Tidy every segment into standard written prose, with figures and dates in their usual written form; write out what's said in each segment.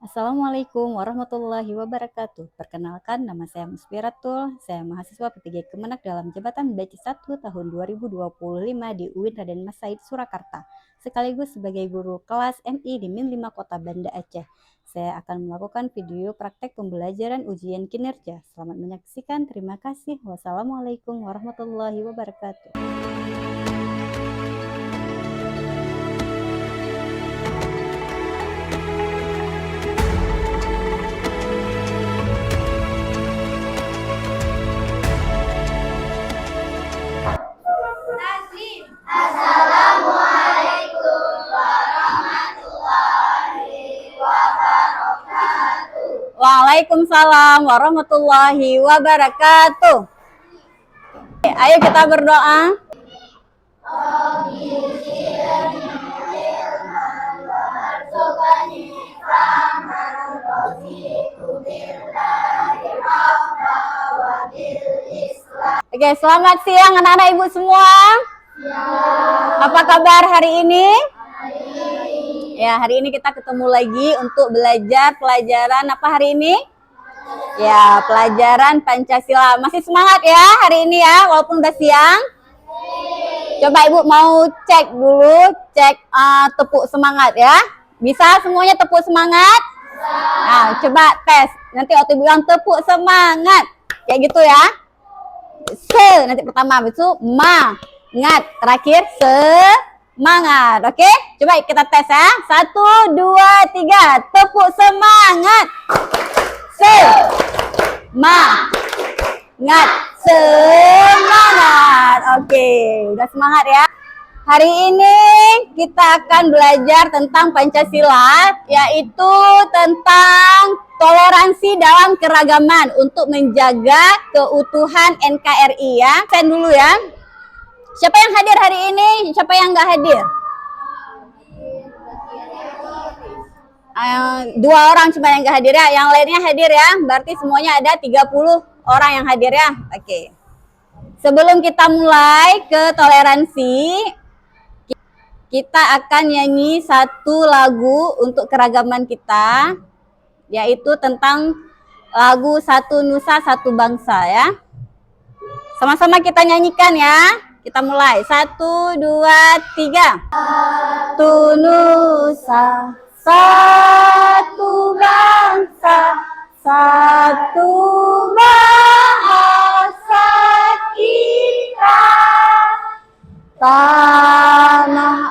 Assalamualaikum warahmatullahi wabarakatuh. Perkenalkan, nama saya Musfiratul. Saya mahasiswa P3 Kemenak dalam jabatan batch 1 tahun 2025 di UIN Raden Mas Said Surakarta, sekaligus sebagai guru kelas MI di Min 5 Kota Banda Aceh. Saya akan melakukan video praktek pembelajaran ujian kinerja. Selamat menyaksikan. Terima kasih. Wassalamualaikum warahmatullahi wabarakatuh. Waalaikumsalam warahmatullahi wabarakatuh. Ayo kita berdoa. Oke, selamat siang anak-anak ibu semua. Apa kabar hari ini? Ya, hari ini kita ketemu lagi untuk belajar pelajaran apa hari ini? Ya, pelajaran Pancasila. Masih semangat ya hari ini ya, walaupun udah siang? Coba ibu mau cek dulu, tepuk semangat ya. Bisa semuanya tepuk semangat? Nah, coba tes. Nanti waktu bilang tepuk semangat. Kayak gitu ya. Nanti pertama, itu ngat. Terakhir semangat. Oke? Coba kita tes ya. 1, 2, 3. Tepuk semangat. Semangat. Semangat. Oke, udah semangat ya. Hari ini kita akan belajar tentang Pancasila, yaitu tentang toleransi dalam keragaman untuk menjaga keutuhan NKRI ya. Saya dulu ya. Siapa yang hadir hari ini? Siapa yang nggak hadir? 2 orang cuma yang nggak hadir ya. Yang lainnya hadir ya. Berarti semuanya ada 30 orang yang hadir ya. Oke. Sebelum kita mulai ke toleransi, kita akan nyanyi satu lagu untuk keragaman kita, yaitu tentang lagu Satu Nusa Satu Bangsa ya. Sama-sama kita nyanyikan ya. Kita mulai. 1, 2, 3. Satu nusa, satu bangsa, satu bahasa kita. Tanah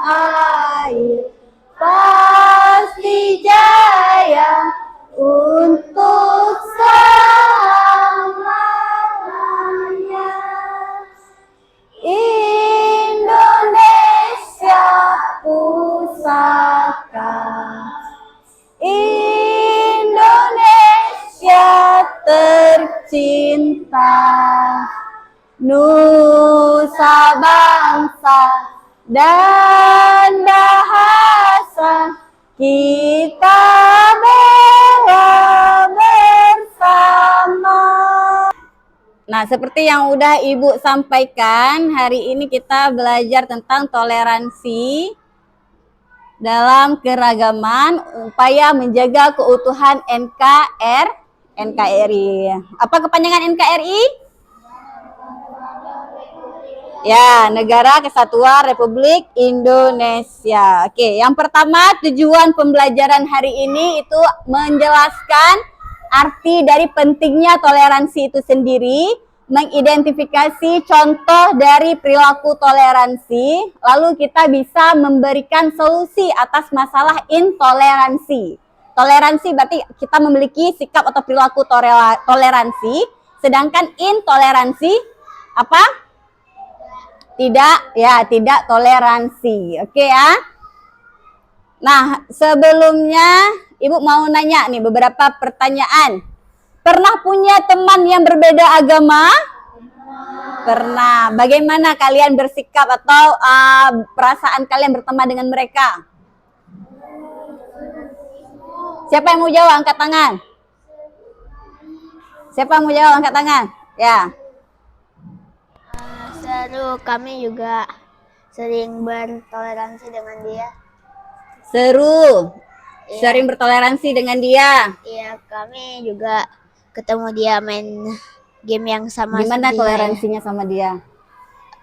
air pasti jaya untuk selamanya. Indonesia pusaka, Indonesia tercinta, nusa bangsa dan bahasa kita bela bersama. Nah, seperti yang udah Ibu sampaikan, hari ini kita belajar tentang toleransi dalam keragaman upaya menjaga keutuhan NKRI. Apa kepanjangan NKRI? Ya, Negara Kesatuan Republik Indonesia. Oke, yang pertama tujuan pembelajaran hari ini itu menjelaskan arti dari pentingnya toleransi itu sendiri, mengidentifikasi contoh dari perilaku toleransi, lalu kita bisa memberikan solusi atas masalah intoleransi. Toleransi berarti kita memiliki sikap atau perilaku toleransi, sedangkan intoleransi apa? Tidak toleransi. Oke ya. Nah, sebelumnya Ibu mau nanya nih beberapa pertanyaan. Pernah punya teman yang berbeda agama? Pernah. Bagaimana kalian bersikap atau perasaan kalian berteman dengan mereka? Siapa yang mau jawab? Angkat tangan. Siapa yang mau jawab? Angkat tangan. Ya. Seru, kami juga sering bertoleransi dengan dia. Seru. Iya. Sering bertoleransi dengan dia. Iya, kami juga ketemu dia main game yang sama Gimana seperti toleransinya sama dia?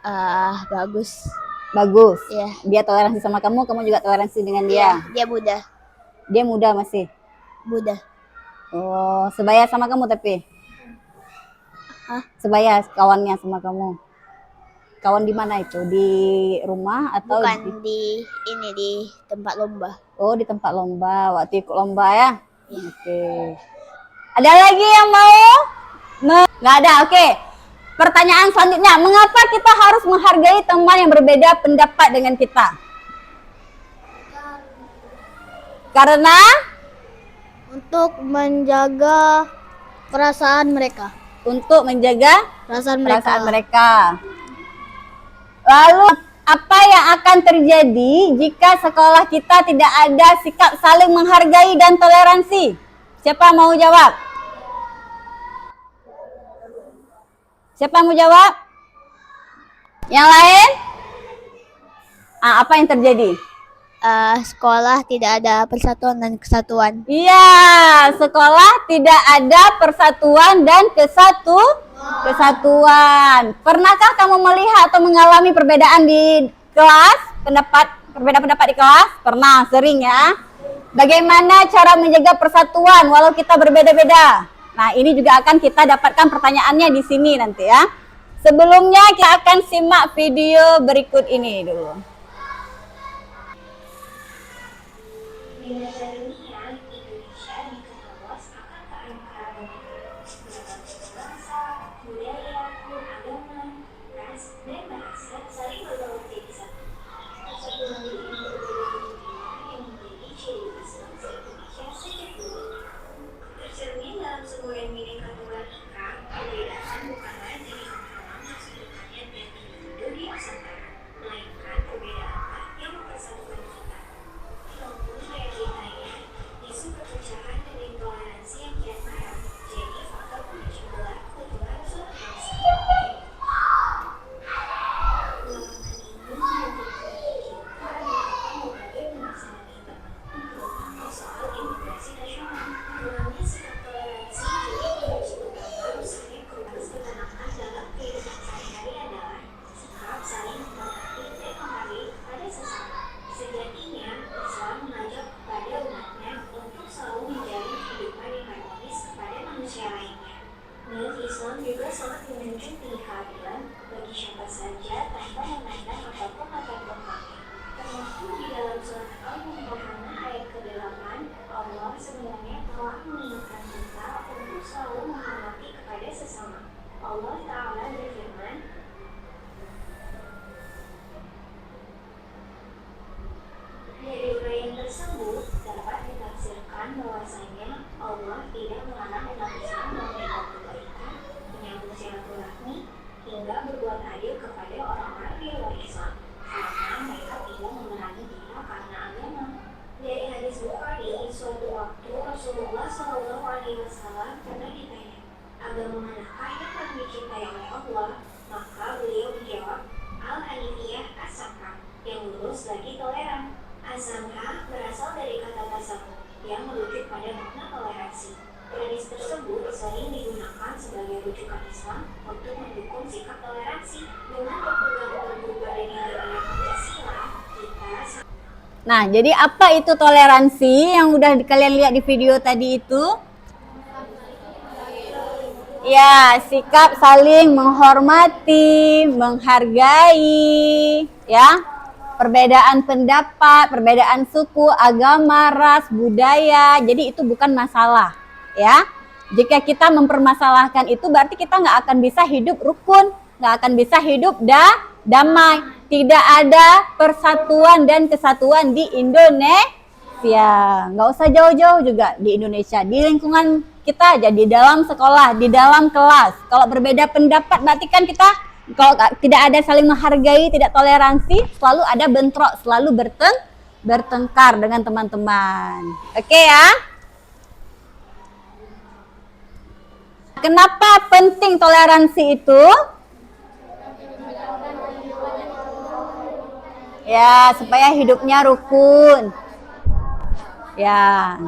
saya. Bagus. Bagus. Iya. Dia toleransi sama kamu, kamu juga toleransi dengan dia. Dia Buddha. Dia muda masih. Buddha. Oh, sebaya sama kamu tapi. Hah? Sebaya kawannya sama kamu. Kawan di mana itu? Di rumah atau Bukan di tempat lomba. Oh, di tempat lomba. Waktu ikut lomba ya? Oke. Ada lagi yang mau? Nggak ada, oke. Pertanyaan selanjutnya, mengapa kita harus menghargai teman yang berbeda pendapat dengan kita? Karena Untuk menjaga perasaan mereka. untuk menjaga Perasaan perasaan mereka. Lalu, apa yang akan terjadi jika sekolah kita tidak ada sikap saling menghargai dan toleransi? Siapa mau jawab? Siapa mau jawab? Yang lain? Apa yang terjadi? Sekolah tidak ada persatuan dan kesatuan. Iya, sekolah tidak ada persatuan dan kesatuan. Pernahkah kamu melihat atau mengalami perbedaan di kelas? Perbedaan pendapat di kelas? Pernah, sering ya. Bagaimana cara menjaga persatuan walau kita berbeda-beda? Nah, ini juga akan kita dapatkan pertanyaannya di sini nanti ya. Sebelumnya kita akan simak video berikut ini dulu. Indonesia, Indonesia diketuai akan keanekaragaman bangsa, budaya, agama, ras, dan bahasa saling berbaur jadi satu. Satu memiliki perbedaan yang menjadi ciri khas bangsa Indonesia sejak dulu. Tercermin dalam sebuah yang bineka tunggal ika, perbedaan bukanlah jadi penghalang masa depannya dan individu di Nusantara, melainkan perbedaanlah yang mempersatukan kita. Walaupun realitanya, isu perpecahan dan intoleransi yang kian marak jadi faktor pemecah belah kultural suatu bangsa. Pengalaman ini memberikan kita betapa berbagai permasalahan internal, terutama soal integrasi nasional. Kurangnya sikap toleransi jadi kunci utama rusaknya kebersamaan dalam kehidupan sehari-hari adalah sikap saling menghormati dan menghargai kepada sesama. Sejatinya, Islam mengajak kepada umatnya untuk selalu menjalin kehidupan yang harmonis kepada manusia lainnya. Dan Islam juga sangat menunjukkan tinggi keadilan bagi siapa saja tanpa memandang apapun latar belakangnya. Termasuk di dalam surat Al-Mumtahanah ayat ke-8, Allah sebenarnya telah mengingatkan kita untuk selalu menghormati kepada sesama. Allah Ta'ala berfirman, dari uraian tersebut dapat ditafsirkan bahwasanya Allah tidak melarang umat Islam memberikan kebaikan, menyambung silaturahmi, hingga berbuat adil kepada orang-orang di luar Islam, karena mereka tidak memerangi dia karena agama. Dari hadis Bukhari, suatu waktu Rasulullah SAW pernah ditanya, agama manakah yang paling dicintai oleh Allah? Maka beliau menjawab, Al-Hanifiyah As-Samha, yang lurus lagi toleran. As-Samha berasal dari kata tasawuf yang merujuk pada makna toleransi. Hadis tersebut sering digunakan sebagai rujukan Islam untuk mendukung sikap toleransi. Dengan berpegang teguh pada nilai-nilai Pancasila, kita. Nah, jadi apa itu toleransi yang udah kalian lihat di video tadi itu? Ya, sikap saling menghormati, menghargai, ya. Perbedaan pendapat, perbedaan suku, agama, ras, budaya. Jadi itu bukan masalah, ya. Jika kita mempermasalahkan itu berarti kita nggak akan bisa hidup rukun, nggak akan bisa hidup damai. Tidak ada persatuan dan kesatuan di Indonesia. Nggak usah jauh-jauh juga di Indonesia, di lingkungan kita aja, di dalam sekolah, di dalam kelas. Kalau berbeda pendapat berarti kan kita, kalau tidak ada saling menghargai, tidak toleransi, selalu ada bentrok, selalu bertengkar dengan teman-teman. Oke ya? Kenapa penting toleransi itu? Ya, supaya hidupnya rukun. Ya,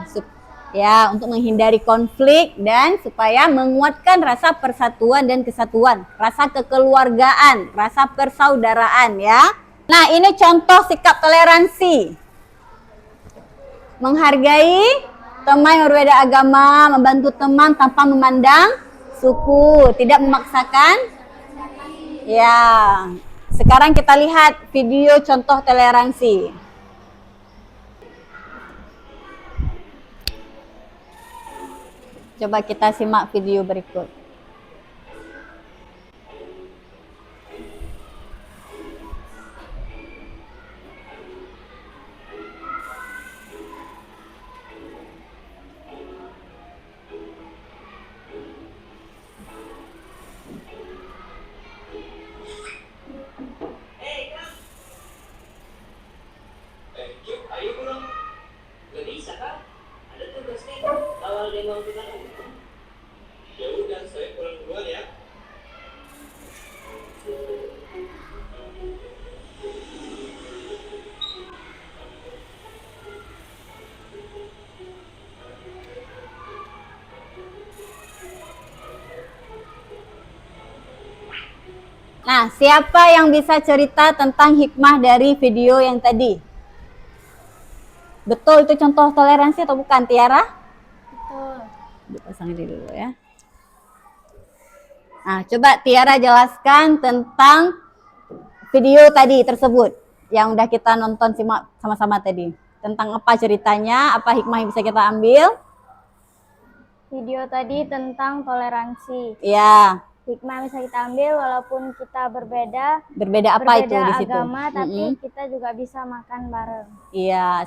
ya, untuk menghindari konflik dan supaya menguatkan rasa persatuan dan kesatuan, rasa kekeluargaan, rasa persaudaraan ya. Nah, ini contoh sikap toleransi. Menghargai teman yang berbeda agama, membantu teman tanpa memandang suku, tidak memaksakan. Ya, sekarang kita lihat video contoh toleransi. Coba kita simak video berikut. Ayo pulang. Gak bisa kan? Ada tugas nih. Awal dia mau kita. Ya udah, saya pulang duluan ya. Nah, siapa yang bisa cerita tentang hikmah dari video yang tadi? Betul itu contoh toleransi atau bukan, Tiara? Betul. Dipasang dulu ya. Nah, coba Tiara jelaskan tentang video tadi tersebut yang udah kita nonton simak sama-sama tadi. Tentang apa ceritanya, apa hikmah yang bisa kita ambil? Video tadi tentang toleransi. Ya, Hikmah bisa kita ambil walaupun kita berbeda berbeda itu di situ? agama, tapi Mm-mm. kita juga bisa makan bareng. Iya,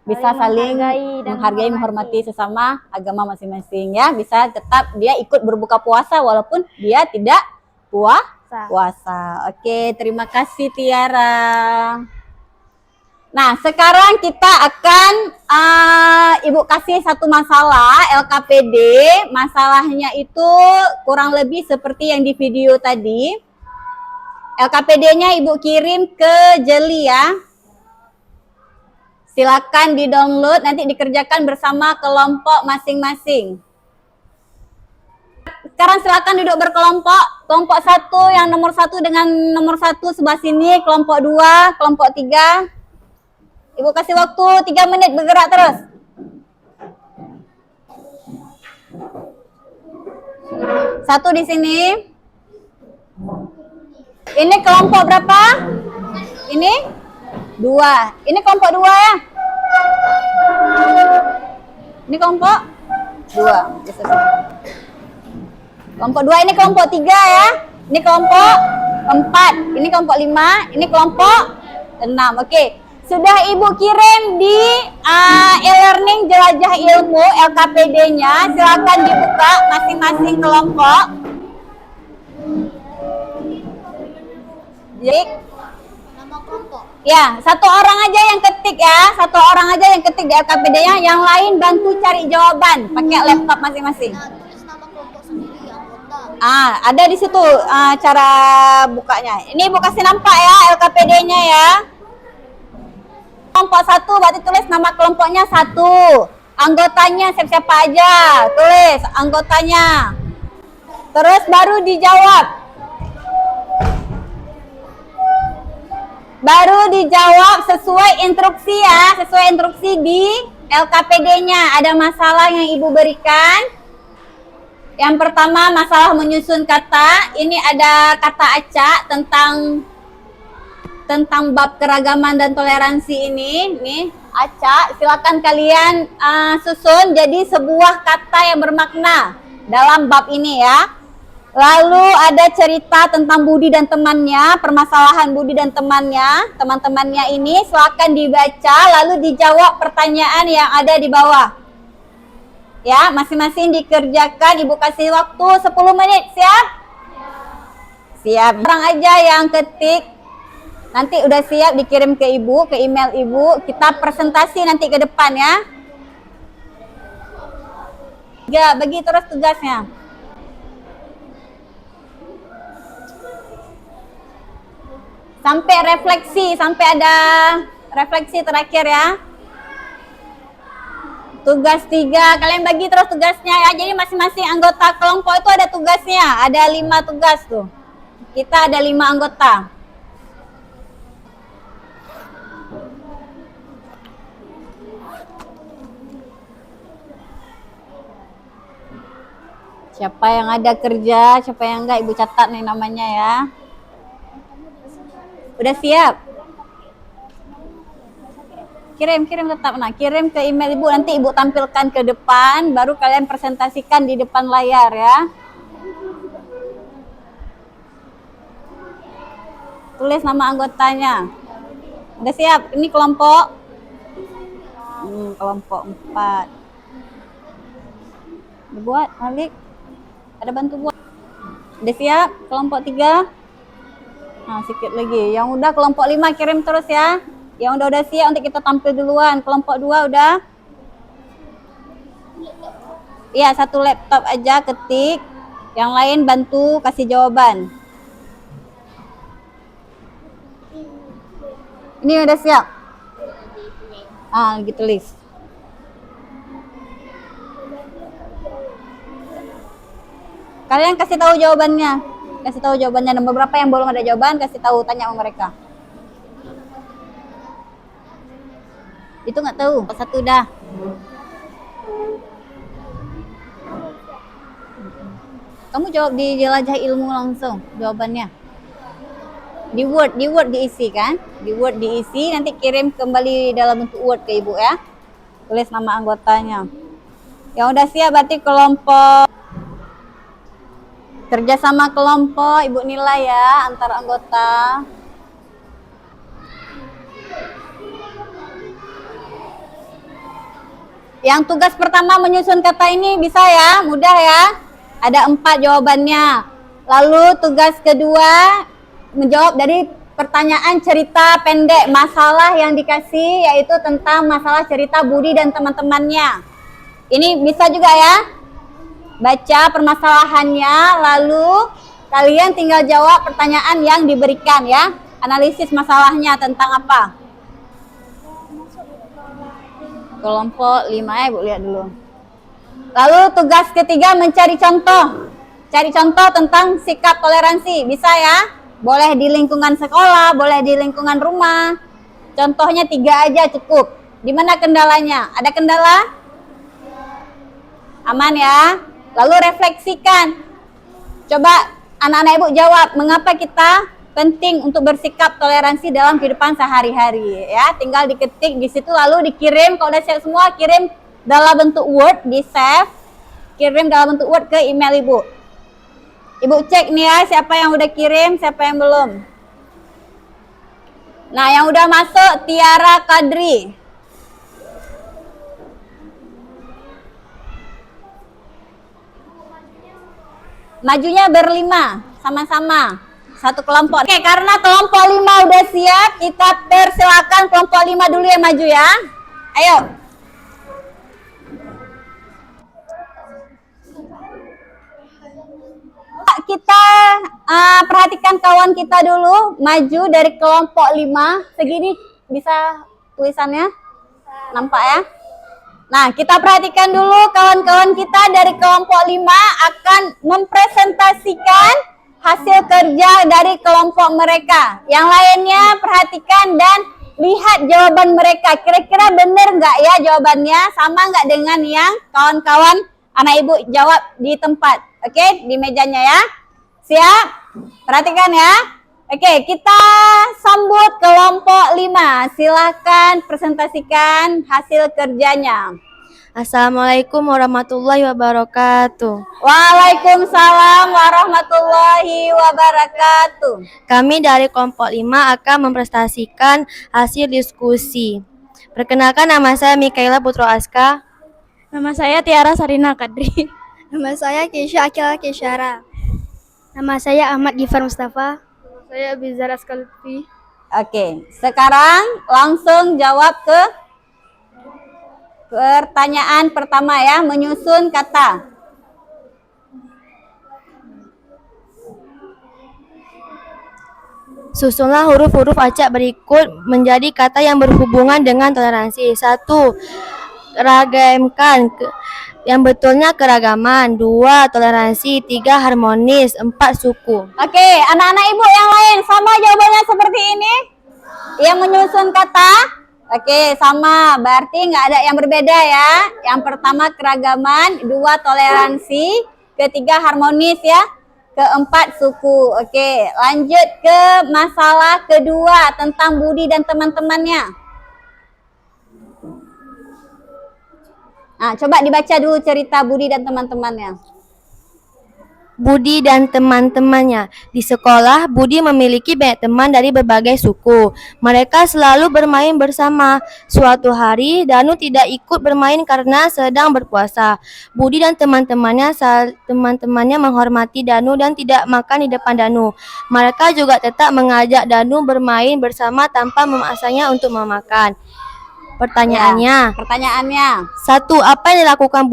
bisa saling menghargai, menghormati sesama agama masing-masing ya. Bisa tetap dia ikut berbuka puasa walaupun dia tidak puasa. Oke, terima kasih Tiara. Nah, sekarang kita akan Ibu kasih satu masalah LKPD. Masalahnya itu kurang lebih seperti yang di video tadi. LKPD-nya Ibu kirim ke Jeli ya. Silakan di-download, nanti dikerjakan bersama kelompok masing-masing. Sekarang silakan duduk berkelompok. Kelompok 1 yang nomor 1 dengan nomor 1 sebelah sini, kelompok 2, kelompok 3. Ibu kasih waktu 3 menit bergerak terus. Satu di sini. Ini kelompok berapa? Ini 2. Ini kelompok 2 ya? Ini kelompok 2. Kelompok 2 ini kelompok 3 ya. Ini kelompok 4. Ini kelompok 5. Ini kelompok 6. Oke. Sudah Ibu kirim di e-learning Jelajah Ilmu LKPD-nya. Silakan dibuka masing-masing kelompok. Jadi Nama kelompok. ya, satu orang aja yang ketik ya. Satu orang aja yang ketik di LKPD-nya. Yang lain bantu cari jawaban pakai laptop masing-masing. Nah, tulis nama kelompok sendiri, anggota. Ada di situ cara bukanya. Ini Ibu kasih nampak ya LKPD-nya ya. Kelompok 1 berarti tulis nama kelompoknya 1. Anggotanya siapa aja, tulis anggotanya. Terus baru dijawab. Baru dijawab sesuai instruksi ya, sesuai instruksi di LKPD-nya. Ada masalah yang Ibu berikan. Yang pertama masalah menyusun kata. Ini ada kata acak tentang bab keragaman dan toleransi ini. Nih, acak. Silakan kalian susun jadi sebuah kata yang bermakna dalam bab ini ya. Lalu ada cerita tentang Budi dan temannya, permasalahan Budi dan teman-temannya ini. Silakan dibaca lalu dijawab pertanyaan yang ada di bawah. Ya, masing-masing dikerjakan. Ibu kasih waktu 10 menit, siap? Siap. Orang aja yang ketik. Nanti udah siap dikirim ke Ibu, ke email Ibu. Kita presentasi nanti ke depan ya. 3, bagi terus tugasnya. Sampai refleksi, sampai ada refleksi terakhir ya. Tugas 3, kalian bagi terus tugasnya ya. Jadi masing-masing anggota kelompok itu ada tugasnya. Ada 5 tugas tuh. Kita ada 5 anggota. Siapa yang ada kerja, siapa yang enggak, Ibu catat nih namanya ya. Udah siap? Kirim tetap. Nah, kirim ke email Ibu, nanti Ibu tampilkan ke depan, baru kalian presentasikan di depan layar ya. Tulis nama anggotanya. Udah siap? Ini kelompok kelompok 4. Dibuat, Malik. Ada bantu buat. Udah siap? Kelompok 3. Nah, sedikit lagi. Yang udah kelompok 5 kirim terus ya. Yang udah siap untuk kita tampil duluan. Kelompok 2 udah? Iya, 1 laptop aja ketik. Yang lain bantu kasih jawaban. Ini udah siap? Lagi tulis. Kalian kasih tahu jawabannya. Dan beberapa yang belum ada jawaban kasih tahu, tanya sama mereka. Itu nggak tahu. Satu dah. Kamu jawab di jelajah ilmu langsung jawabannya. Di Word diisi kan? Di Word diisi, nanti kirim kembali dalam bentuk Word ke Ibu ya. Tulis nama anggotanya. Yang udah siap berarti kelompok. Kerjasama kelompok Ibu nilai ya antar anggota. Yang tugas pertama menyusun kata ini bisa ya, mudah ya. Ada 4 jawabannya. Lalu tugas kedua menjawab dari pertanyaan cerita pendek masalah yang dikasih, yaitu tentang masalah cerita Budi dan teman-temannya. Ini bisa juga ya. Baca permasalahannya, lalu kalian tinggal jawab pertanyaan yang diberikan ya. Analisis masalahnya tentang apa? Kelompok 5 ya, Ibu lihat dulu. Lalu tugas ketiga mencari contoh. Cari contoh tentang sikap toleransi. Bisa ya? Boleh di lingkungan sekolah, boleh di lingkungan rumah. Contohnya 3 aja cukup. Di mana kendalanya? Ada kendala? Aman ya? Lalu refleksikan. Coba anak-anak Ibu jawab, mengapa kita penting untuk bersikap toleransi dalam kehidupan sehari-hari ya. Tinggal diketik di situ lalu dikirim. Kalau udah siap semua, kirim dalam bentuk Word, di save. Kirim dalam bentuk Word ke email Ibu. Ibu cek nih ya, siapa yang udah kirim, siapa yang belum. Nah, yang udah masuk Tiara Kadri. Majunya berlima, sama-sama. Satu kelompok. Oke, karena kelompok 5 udah siap, kita persilakan kelompok 5 dulu yang maju ya. Ayo. Kita perhatikan kawan kita dulu, maju dari kelompok 5. Segini bisa tulisannya? Nampak ya? Nah, kita perhatikan dulu kawan-kawan kita dari kelompok 5 akan mempresentasikan hasil kerja dari kelompok mereka. Yang lainnya perhatikan dan lihat jawaban mereka. Kira-kira benar nggak ya jawabannya? Sama nggak dengan yang kawan-kawan anak Ibu jawab di tempat? Oke, di mejanya ya. Siap? Perhatikan ya. Oke, kita sambut kelompok 5. Silakan presentasikan hasil kerjanya. Assalamualaikum warahmatullahi wabarakatuh. Waalaikumsalam warahmatullahi wabarakatuh. Kami dari kelompok 5 akan mempresentasikan hasil diskusi. Perkenalkan, nama saya Mikaela Putro Aska. Nama saya Tiara Sarina Kadri. Nama saya Keisha Akila Kesyara. Nama saya Ahmad Gifar Mustafa. Saya Bizar Askalutfi. Oke, sekarang langsung jawab ke pertanyaan pertama ya, menyusun kata. Susunlah huruf-huruf acak berikut menjadi kata yang berhubungan dengan toleransi. 1. meragamkan. Yang betulnya keragaman. 2. Toleransi. 3. Harmonis. 4. Suku. Oke, anak-anak ibu yang lain sama jawabannya seperti ini? Yang menyusun kata? Oke, sama. Berarti nggak ada yang berbeda ya. Yang pertama keragaman, 2 toleransi, ketiga harmonis ya, keempat suku. Oke, lanjut ke masalah kedua tentang Budi dan teman-temannya. Nah, coba dibaca dulu cerita Budi dan teman-temannya. Budi dan teman-temannya. Di sekolah, Budi memiliki banyak teman dari berbagai suku. Mereka selalu bermain bersama. Suatu hari, Danu tidak ikut bermain karena sedang berpuasa. Budi dan teman-temannya menghormati Danu dan tidak makan di depan Danu. Mereka juga tetap mengajak Danu bermain bersama tanpa memaksanya untuk memakan. Pertanyaannya. Pertanyaannya. 1. Apa yang dilakukan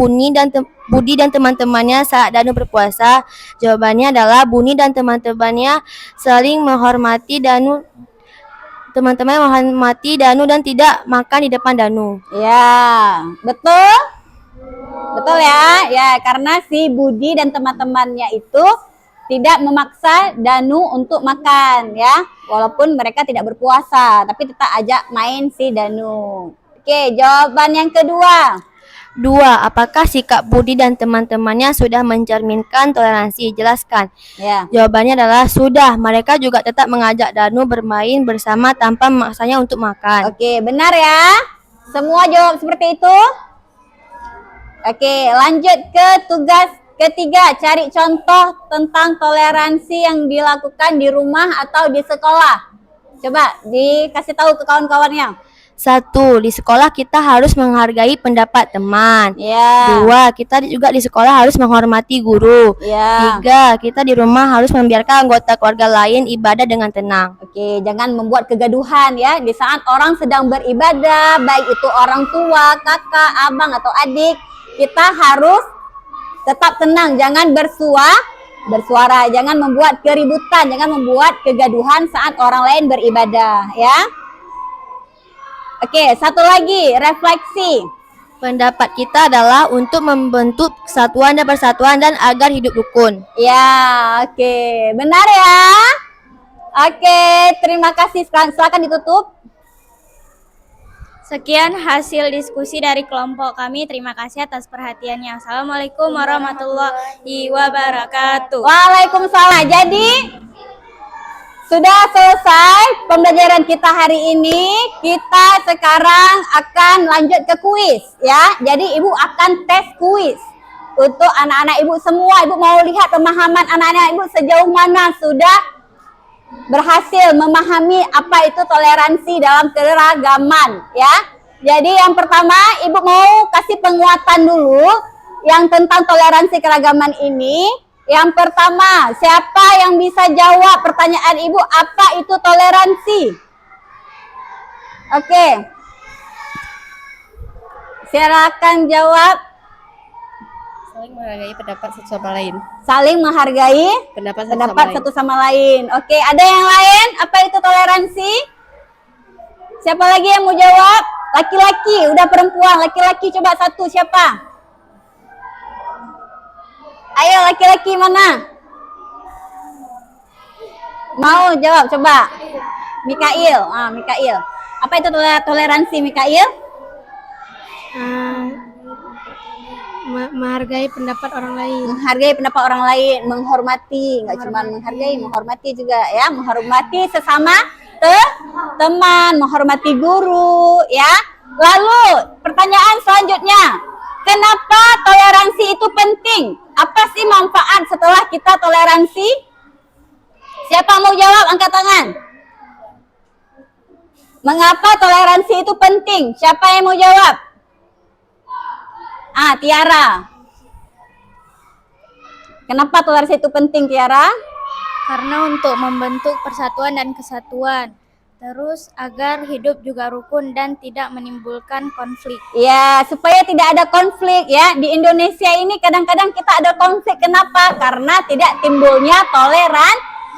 Budi dan teman-temannya saat Danu berpuasa? Jawabannya adalah Budi dan teman-temannya saling menghormati Danu. Teman-teman menghormati Danu dan tidak makan di depan Danu. Ya, betul? Betul ya? Ya, karena si Budi dan teman-temannya itu tidak memaksa Danu untuk makan ya. Walaupun mereka tidak berpuasa, tapi tetap ajak main si Danu. Oke, jawaban yang kedua. 2. Apakah sikap Budi dan teman-temannya sudah mencerminkan toleransi? Jelaskan. Ya. Jawabannya adalah sudah. Mereka juga tetap mengajak Danu bermain bersama tanpa memaksanya untuk makan. Oke, benar ya? Semua jawab seperti itu? Oke, lanjut ke tugas ketiga. Cari contoh tentang toleransi yang dilakukan di rumah atau di sekolah. Coba dikasih tahu ke kawan-kawannya. 1. Di sekolah kita harus menghargai pendapat teman. Ya. 2. Kita juga di sekolah harus menghormati guru. Ya. 3. Kita di rumah harus membiarkan anggota keluarga lain ibadah dengan tenang. Oke, jangan membuat kegaduhan ya di saat orang sedang beribadah, baik itu orang tua, kakak, abang atau adik. Kita harus tetap tenang, jangan bersuara, jangan membuat keributan, jangan membuat kegaduhan saat orang lain beribadah ya. Oke, satu lagi, refleksi. Pendapat kita adalah untuk membentuk kesatuan dan persatuan dan agar hidup rukun. Ya, oke. Benar ya? Oke, terima kasih. Silakan ditutup. Sekian hasil diskusi dari kelompok kami. Terima kasih atas perhatiannya. Assalamualaikum warahmatullahi wabarakatuh. Waalaikumsalam. Jadi sudah selesai pembelajaran kita hari ini. Kita sekarang akan lanjut ke kuis ya. Jadi ibu akan tes kuis untuk anak-anak ibu semua. Ibu mau lihat pemahaman anak-anak ibu sejauh mana sudah berhasil memahami apa itu toleransi dalam keragaman ya. Jadi yang pertama ibu mau kasih penguatan dulu yang tentang toleransi keragaman ini. Yang pertama, siapa yang bisa jawab pertanyaan ibu apa itu toleransi? Oke. Silakan jawab. Saling menghargai pendapat satu sama lain. Saling menghargai Pendapat satu sama lain. Oke, ada yang lain? Apa itu toleransi? Siapa lagi yang mau jawab? Laki-laki, udah perempuan. Laki-laki coba satu, siapa? Ayo laki-laki mana? Mau jawab coba. Mikail. Mikail. Apa itu toleransi Mikail? Menghargai pendapat orang lain. Menghargai pendapat orang lain, menghormati, nggak cuma menghargai, menghormati juga ya, menghormati sesama teman, menghormati guru ya. Lalu pertanyaan selanjutnya, kenapa toleransi itu penting? Apa sih manfaat setelah kita toleransi? Siapa mau jawab? Angkat tangan. Mengapa toleransi itu penting? Siapa yang mau jawab? Tiara. Kenapa toleransi itu penting, Tiara? Karena untuk membentuk persatuan dan kesatuan. Terus agar hidup juga rukun dan tidak menimbulkan konflik. Ya, supaya tidak ada konflik ya. Di Indonesia ini kadang-kadang kita ada konflik. Kenapa? Karena tidak timbulnya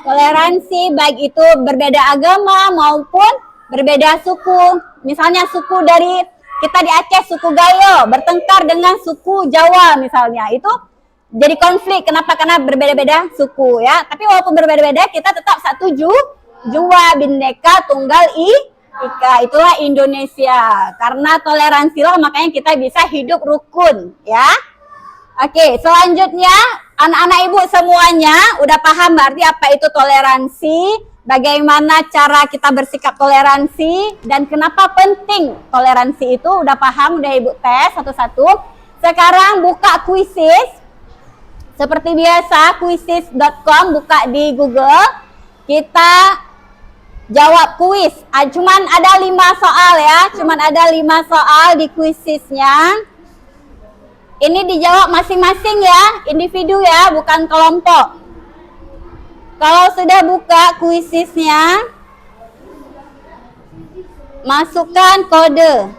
toleransi, baik itu berbeda agama maupun berbeda suku. Misalnya suku dari kita di Aceh suku Gayo bertengkar dengan suku Jawa misalnya, itu jadi konflik. Kenapa? Karena berbeda-beda suku ya. Tapi walaupun berbeda-beda, kita tetap satu jua, Bhinneka Tunggal Ika. Itulah Indonesia. Karena toleransi lah makanya kita bisa hidup rukun ya. Oke, selanjutnya anak-anak ibu semuanya udah paham berarti apa itu toleransi, bagaimana cara kita bersikap toleransi, dan kenapa penting toleransi itu udah paham, udah ibu tes satu-satu. Sekarang buka Quizizz. Seperti biasa, quizizz.com, buka di Google. Kita jawab kuis. Cuman ada 5 soal ya, cuman ada 5 soal di Quizizz-nya. Ini dijawab masing-masing ya, individu ya, bukan kelompok. Kalau sudah buka Quizizz-nya, masukkan kode.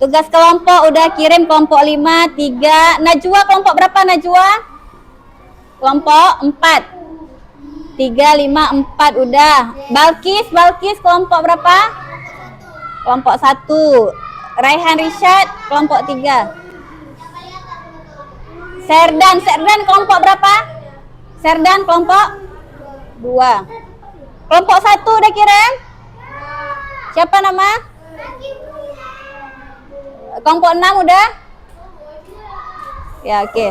Tugas kelompok udah kirim, kelompok 5, 3. Najwa kelompok berapa Najwa? Kelompok 4. 3, 5, 4 udah. Balkis kelompok berapa? Kelompok 1. Raihan Rishad kelompok 3. Serdan kelompok berapa? Serdan kelompok 2. Kelompok 1 udah kirim? Siapa nama? Kelompok 6 udah? Ya, oke.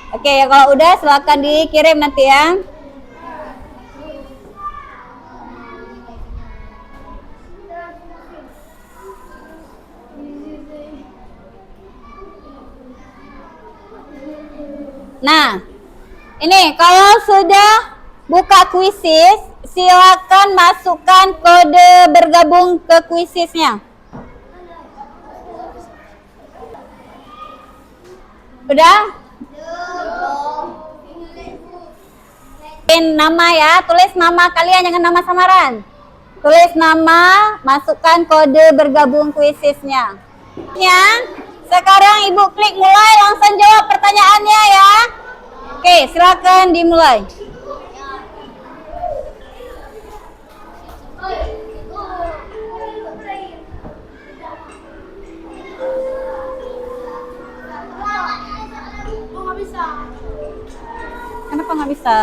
Oke, ya kalau udah silakan dikirim nanti ya. Nah, ini kalau sudah buka Quizizz, silakan masukkan kode bergabung ke Quizizz-nya. Udah? Nama ya, tulis nama kalian, jangan nama samaran. Tulis nama, masukkan kode bergabung Quizizz-nya. Ya, sekarang ibu klik mulai, langsung jawab pertanyaannya ya. Oke, silakan dimulai. Kenapa nggak bisa?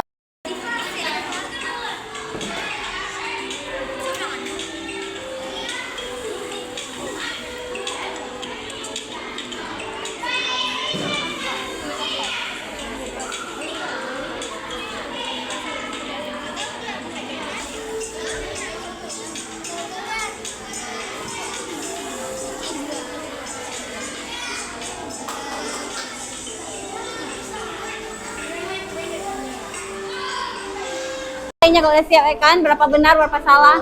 Kalau udah siap ya kan, berapa benar, berapa salah.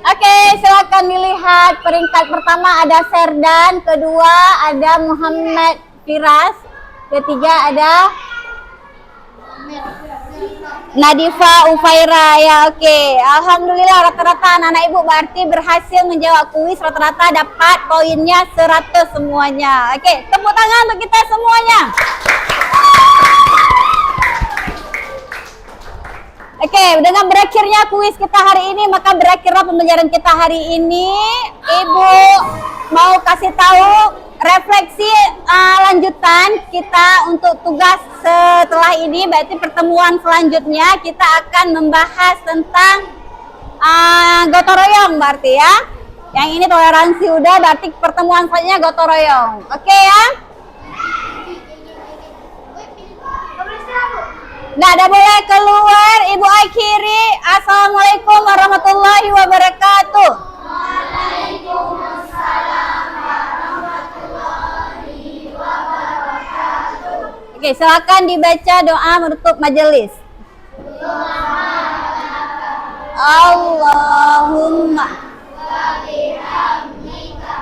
Oke, silakan dilihat peringkat pertama ada Serdan, kedua ada Muhammad Firas, ketiga ada Nadifa Ufaira ya. Oke, alhamdulillah rata-rata anak-anak ibu berarti berhasil menjawab kuis, rata-rata dapat poinnya 100 semuanya. Oke, tepuk tangan untuk kita semuanya. Oke, dengan berakhirnya kuis kita hari ini, maka berakhirlah pembelajaran kita hari ini. Ibu mau kasih tahu refleksi lanjutan kita untuk tugas setelah ini, berarti pertemuan selanjutnya kita akan membahas tentang gotong royong berarti ya. Yang ini toleransi udah, berarti pertemuan selanjutnya gotong royong. Oke ya? Nah, ada boleh keluar, Ibu akhiri. Assalamualaikum warahmatullahi wabarakatuh. Oke, silakan dibaca doa menutup majelis. Allahumma wa bihamdika